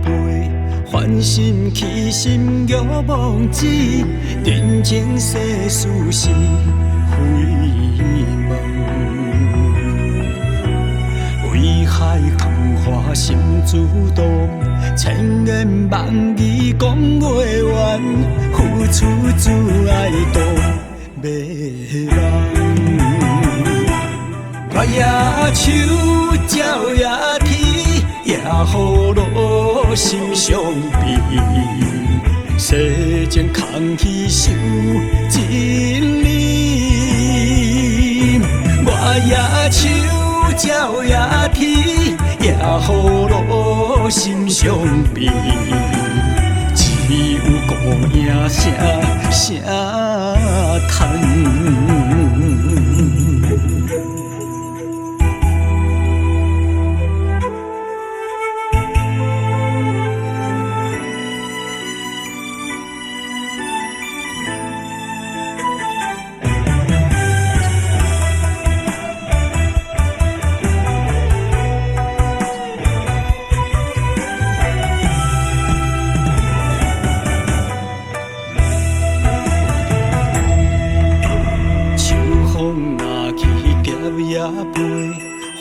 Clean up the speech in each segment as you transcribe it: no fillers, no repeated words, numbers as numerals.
飞，繁心起心欲望止，人情世事是非问。为海空花心自动，千言万语讲袂完，付出只爱多迷人。我也手，鸟也天，也雨露心相悲。世间空虚守真理，我也手，鸟也天，也雨露心相悲。只有孤影声叹。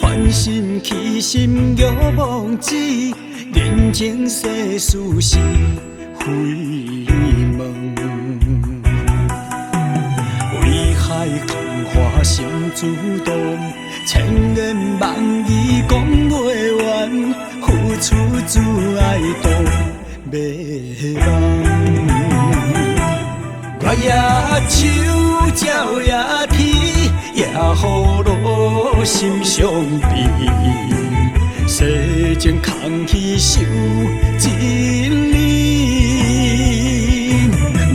繁心起心欲望止，人情世事是非问。为海空花心自动，千言万语讲袂完，付出只爱多迷人。我也手，鸟也天，也雨露心相悲。世间空虚守真理，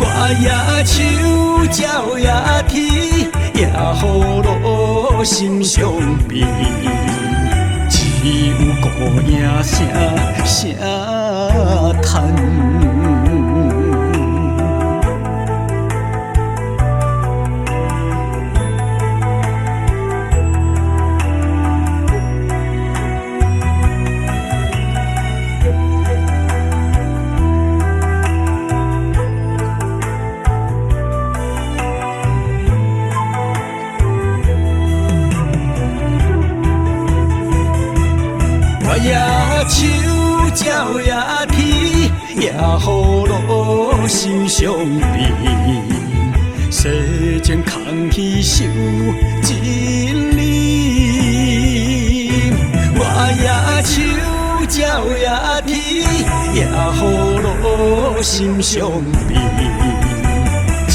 我也手，鸟也天，也雨露心相悲。只有孤影声叹。我也手，鸟也天，也雨露心相悲。世间空虚守真理，我也手，鸟也天，也雨露心相悲。只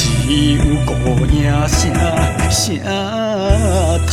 有孤影声叹。